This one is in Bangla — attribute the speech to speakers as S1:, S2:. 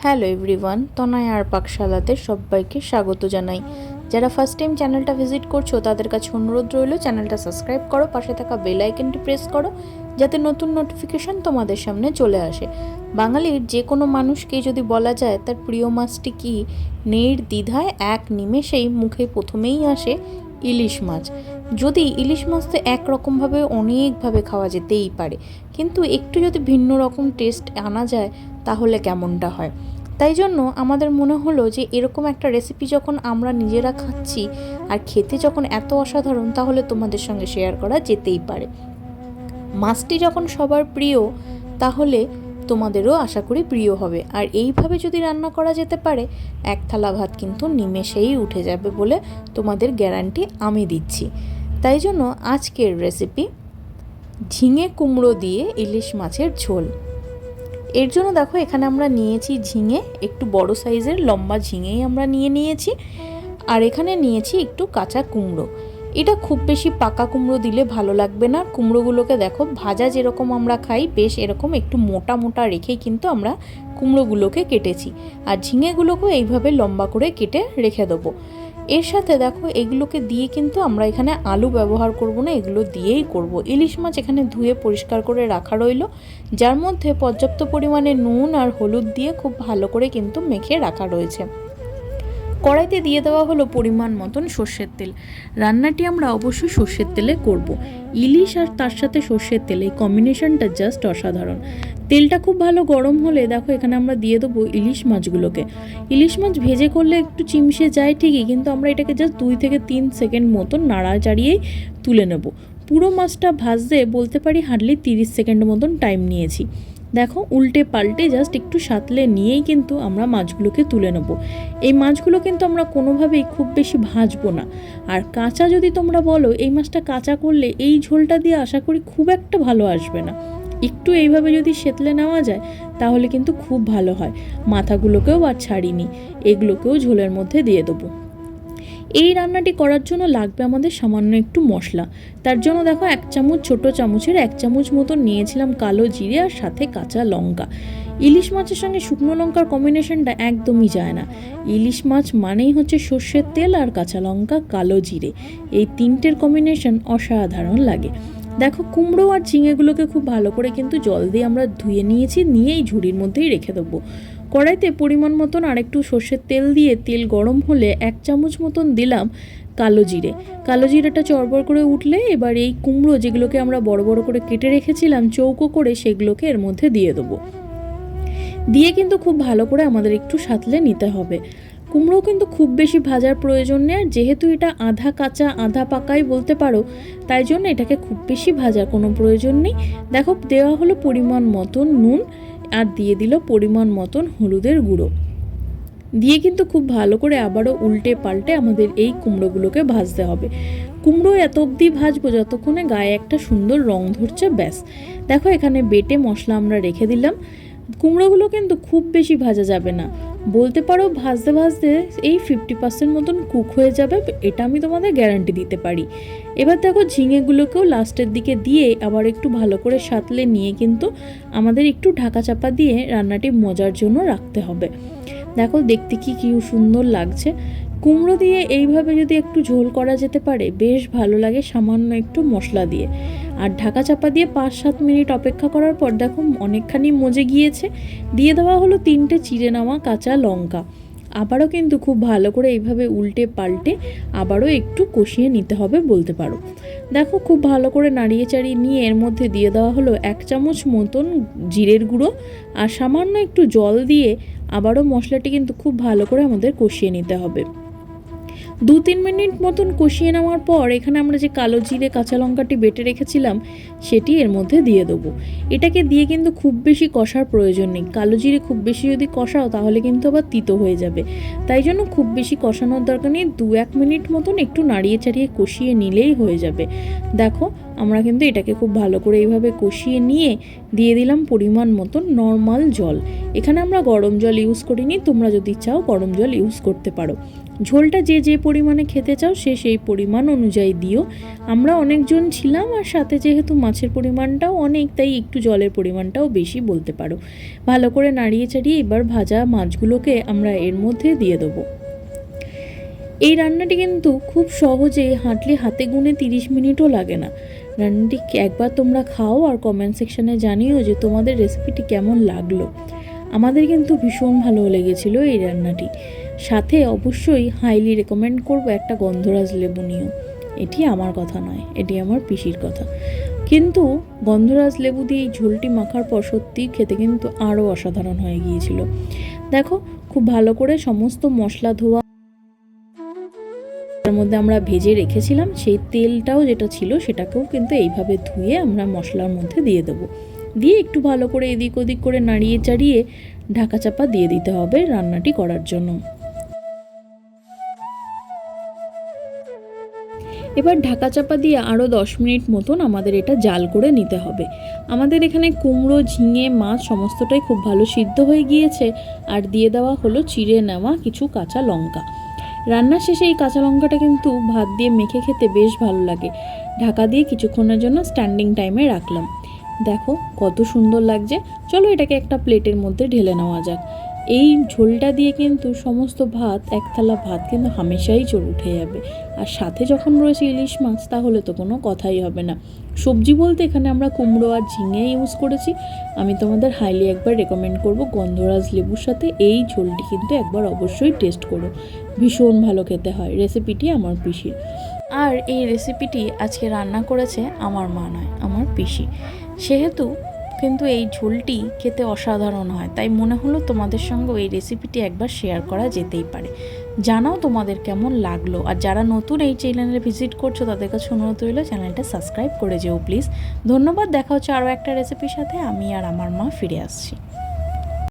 S1: হ্যালো এভরিওয়ান, তনয় আর পাকশালাতে সবাইকে স্বাগত জানাই। যারা ফার্স্ট টাইম চ্যানেলটা ভিজিট করছো তাদের কাছে অনুরোধ রইল চ্যানেলটা সাবস্ক্রাইব করো, পাশে থাকা বেল আইকনটি প্রেস করো যাতে নতুন নোটিফিকেশন তোমাদের সামনে চলে আসে। বাঙালির যে কোনো মানুষকে যদি বলা যায় তার প্রিয় মাছটি কী, নির্দ্বিধায় এক নিমেষেই মুখে প্রথমেই আসে ইলিশ মাছ। যদি ইলিশ মাছ তো একরকমভাবে অনেকভাবে খাওয়া যেতেই পারে, কিন্তু একটু যদি ভিন্ন রকম টেস্ট আনা যায় তাহলে কেমনটা হয়। তাই জন্য আমাদের মনে হলো যে এরকম একটা রেসিপি যখন আমরা নিজেরা খাচ্ছি আর খেতে যখন এত অসাধারণ, তাহলে তোমাদের সঙ্গে শেয়ার করা যেতেই পারে। মাছটি যখন সবার প্রিয় তাহলে তোমাদেরও আশা করি প্রিয় হবে। আর এইভাবে যদি রান্না করা যেতে পারে, এক থালা ভাত কিন্তু নিমেষেই উঠে যাবে বলে তোমাদের গ্যারান্টি আমি দিচ্ছি। তাই জন্য আজকের রেসিপি ঝিঙে কুমড়ো দিয়ে ইলিশ মাছের ঝোল। এর জন্য দেখো এখানে আমরা নিয়েছি ঝিঙে, একটু বড় সাইজের লম্বা ঝিঙেই আমরা নিয়েছি। আর এখানে নিয়েছি একটু কাঁচা কুমড়ো। এটা খুব বেশি পাকা কুমড়ো দিলে ভালো লাগবে না। কুমড়োগুলোকে দেখো ভাজা যেরকম আমরা খাই বেশ এরকম একটু মোটা মোটা রেখেই কিন্তু আমরা কুমড়োগুলোকে কেটেছি। আর ঝিঙেগুলোকেও এইভাবে লম্বা করে কেটে রেখে দেবো। এর সাথে দেখো এগুলোকে দিয়ে কিন্তু আমরা এখানে আলু ব্যবহার করব না, এগুলো দিয়েই করব। ইলিশ মাছ এখানে ধুয়ে পরিষ্কার করে রাখা রইল, যার মধ্যে পর্যাপ্ত পরিমাণে নুন আর হলুদ দিয়ে খুব ভালো করে কিন্তু মেখে রাখা রয়েছে। কড়াইতে দিয়ে দেওয়া হলো পরিমাণ মতন সর্ষের তেল। রান্নাটি আমরা অবশ্যই সর্ষের তেলে করব। ইলিশ আর তার সাথে সর্ষের তেল, এই কম্বিনেশনটা জাস্ট অসাধারণ। তেলটা খুব ভালো গরম হলে দেখো এখানে আমরা দিয়ে দেবো ইলিশ মাছগুলোকে। ইলিশ মাছ ভেজে করলে একটু চিমসে যায় ঠিকই, কিন্তু আমরা এটাকে জাস্ট 2 থেকে 3 সেকেন্ড মতন নাড়াচাড়িয়েই তুলে নেব। পুরো মাছটা ভাজতে বলতে পারি হার্ডলি 30 সেকেন্ড মতন টাইম নিয়েছি। দেখো উল্টে পাল্টে জাস্ট একটু সাঁতলে নিয়েই কিন্তু আমরা মাছগুলোকে তুলে নেব। এই মাছগুলো কিন্তু আমরা কোনোভাবেই খুব বেশি ভাজবো না। আর কাঁচা যদি তোমরা বলো এই মাছটা কাঁচা করলে এই ঝোলটা দিয়ে আশা করি খুব একটা ভালো আসবে না। একটু এইভাবে যদি সেতলে নেওয়া যায় তাহলে কিন্তু খুব ভালো হয়। মাথাগুলোকেও আর ছাড়িনি, এগুলোকেও ঝোলের মধ্যে দিয়ে দেবো। এই রান্নাটি করার জন্য লাগবে আমাদের সামান্য একটু মশলা। তার জন্য দেখো 1 চামচ, ছোটো চামচের 1 চামচ মতো নিয়েছিলাম কালো জিরে আর সাথে কাঁচা লঙ্কা। ইলিশ মাছের সঙ্গে শুকনো লঙ্কার কম্বিনেশনটা একদমই যায় না। ইলিশ মাছ মানেই হচ্ছে সর্ষের তেল আর কাঁচা লঙ্কা, কালো জিরে, এই তিনটের কম্বিনেশন অসাধারণ লাগে। দেখো কুমড়ো আর ঝিঙেগুলোকে খুব ভালো করে কিন্তু জল দিয়ে আমরা ধুয়ে নিয়েছি, নিয়েই ঝুড়ির মধ্যেই রেখে দেবো। কড়াইতে পরিমাণ মতন আরেকটু সর্ষের তেল দিয়ে তেল গরম হলে 1 চামচ মতন দিলাম কালো জিরে। কালো জিরেটা চড়বড় করে উঠলে এবার এই কুমড়ো যেগুলোকে আমরা বড় বড় করে কেটে রেখেছিলাম চৌকো করে, সেগুলোকে এর মধ্যে দিয়ে দেবো। দিয়ে কিন্তু খুব ভালো করে আমাদের একটু সাঁতলে নিতে হবে। কুমড়ো কিন্তু খুব বেশি ভাজার প্রয়োজন নেই, আর যেহেতু এটা আধা কাঁচা আধা পাকাই বলতে পারো, তাই জন্য এটাকে খুব বেশি ভাজার কোনো প্রয়োজন নেই। দেখো দেওয়া হলো পরিমাণ মতন নুন, আর দিয়ে দিল পরিমাণ মতন হলুদের গুঁড়ো। দিয়ে কিন্তু খুব ভালো করে আবারও উল্টে পাল্টে আমাদের এই কুমড়োগুলোকে ভাজতে হবে। কুমড়ো এত অবধি ভাজবো যতক্ষণে গায়ে একটা সুন্দর রং ধরছে, ব্যাস। দেখো এখানে বেটে মশলা আমরা রেখে দিলাম। কুমড়োগুলো কিন্তু খুব বেশি ভাজা যাবে না, বলতে পারো ভাজতে ভাজতে এই 50% মতন কুক হয়ে যাবে, এটা আমি তোমাদের গ্যারান্টি দিতে পারি। এবার দেখো ঝিঙেগুলোকেও লাস্টের দিকে দিয়ে আবার একটু ভালো করে সাঁতলে নিয়ে কিন্তু আমাদের একটু ঢাকা চাপা দিয়ে রান্নাটি মজার জন্য রাখতে হবে। দেখো দেখতে কি সুন্দর লাগছে। কুমড়ো দিয়ে এইভাবে যদি একটু ঝোল করা যেতে পারে বেশ ভালো লাগে, সামান্য একটু মশলা দিয়ে। আর ঢাকা চাপা দিয়ে 5-7 মিনিট অপেক্ষা করার পর দেখো অনেকখানি মজে গিয়েছে। দিয়ে দেওয়া হলো 3টে চিড়ে নেওয়া কাঁচা লঙ্কা। আবারও কিন্তু খুব ভালো করে এইভাবে উল্টে পাল্টে আবারও একটু কষিয়ে নিতে হবে বলতে পারো। দেখো খুব ভালো করে নাড়িয়ে চাড়িয়ে নিয়ে এর মধ্যে দিয়ে দেওয়া হলো 1 চামচ মতন জিরের গুঁড়ো, আর সামান্য একটু জল দিয়ে আবারও মশলাটি কিন্তু খুব ভালো করে আমাদের কষিয়ে নিতে হবে। 2-3 মিনিট মতন কষিয়ে নেওয়ার পর এখানে আমরা যে কালো জিরে কাঁচা লঙ্কাটি বেটে রেখেছিলাম সেটি এর মধ্যে দিয়ে দেবো। এটাকে দিয়ে কিন্তু খুব বেশি কষার প্রয়োজন নেই। কালো জিরে খুব বেশি যদি কষাও তাহলে কিন্তু আবার তিতো হয়ে যাবে, তাই জন্য খুব বেশি কষানোর দরকার নেই। 2-1 মিনিট মতন একটু নাড়িয়ে চাড়িয়ে কষিয়ে নিলেই হয়ে যাবে। দেখো আমরা কিন্তু এটাকে খুব ভালো করে এইভাবে কষিয়ে নিয়ে দিয়ে দিলাম পরিমাণ মতন নর্মাল জল। এখানে আমরা গরম জল ইউজ করিনি, তোমরা যদি চাও গরম জল ইউজ করতে পারো। ঝোলটা যে যে পরিমাণে খেতে চাও সেই পরিমাণ অনুযায়ী দিও। আমরা অনেকজন ছিলাম আর সাথে যেহেতু মাছের পরিমাণটাও অনেক, তাই একটু জলের পরিমাণটাও বেশি বলতে পারো। ভালো করে নাড়িয়ে চাড়িয়ে এবার ভাজা মাছগুলোকে আমরা এর মধ্যে দিয়ে দেবো। এই রান্নাটি কিন্তু খুব সহজে হাঁটলে হাতে গুনে 30 মিনিটও লাগে না। রান্নাটি একবার তোমরা খাও আর কমেন্ট সেকশানে জানিও যে তোমাদের রেসিপিটি কেমন লাগলো। আমাদের কিন্তু ভীষণ ভালো লেগেছিল এই রান্নাটি। সাথে অবশ্যই হাইলি রেকমেন্ড করব একটা গন্ধরাজ লেবু নিও। এটি আমার কথা নয়, এটি আমার পিসির কথা। কিন্তু গন্ধরাজ লেবু দিয়ে এই ঝোলটি মাখার পর সত্যিই খেতে কিন্তু আরও অসাধারণ হয়ে গিয়েছিল। দেখো, খুব ভালো করে সমস্ত মশলা ধোয়া তার মধ্যে আমরা ভেজে রেখেছিলাম, সেই তেলটাও যেটা ছিল সেটাকেও কিন্তু এইভাবে ধুয়ে আমরা মশলার মধ্যে দিয়ে দেবো। দিয়ে একটু ভালো করে এদিক ওদিক করে নাড়িয়ে চাড়িয়ে ঢাকা চাপা দিয়ে দিতে হবে রান্নাটি করার জন্য। এবার ঢাকা চাপা দিয়ে আরও 10 মিনিট মতন আমাদের এটা জাল করে নিতে হবে। আমাদের এখানে কুমড়ো, ঝিঙে, মাছ সমস্তটাই খুব ভালো সিদ্ধ হয়ে গিয়েছে। আর দিয়ে দেওয়া হলো চিড়ে নেওয়া কিছু কাঁচা লঙ্কা। রান্না শেষে এই কাঁচা লঙ্কাটা কিন্তু ভাত দিয়ে মেখে খেতে বেশ ভালো লাগে। ঢাকা দিয়ে কিছুক্ষণের জন্য স্ট্যান্ডিং টাইমে রাখলাম। দেখো কত সুন্দর লাগছে। চলো এটাকে একটা প্লেটের মধ্যে ঢেলে নেওয়া যাক। এই ঝোলটা দিয়ে কিন্তু সমস্ত ভাত, এক থালা ভাত কিন্তু হামেশাই উঠে যাবে। আর সাথে যখন রয়েছে ইলিশ মাছ, তাহলে তো কোনো কথাই হবে না। সবজি বলতে এখানে আমরা কুমড়ো আর ঝিঙে ইউজ করেছি। আমি তোমাদের হাইলি একবার রেকমেন্ড করব গন্ধরাজ লেবুর সাথে এই ঝোলটি কিন্তু একবার অবশ্যই টেস্ট করো। ভীষণ ভালো খেতে হয়। রেসিপিটি আমার পিসির। আর এই রেসিপিটি আজকে রান্না করেছে আমার মা নয়, আমার পিসি। সেহেতু কিন্তু এই ঝোলটি খেতে অসাধারণ হয়, তাই মনে হলো তোমাদের সঙ্গে এই রেসিপিটি একবার শেয়ার করা যেতেই পারে। জানাও তোমাদের কেমন লাগলো। আর যারা নতুন এই চ্যানেলে ভিজিট করছো তাদের কাছে অনুরোধ রইল চ্যানেলটা সাবস্ক্রাইব করে যেও প্লিজ। ধন্যবাদ। দেখা হচ্ছে আরও একটা রেসিপির সাথে। আমি আর আমার মা ফিরে আসছি।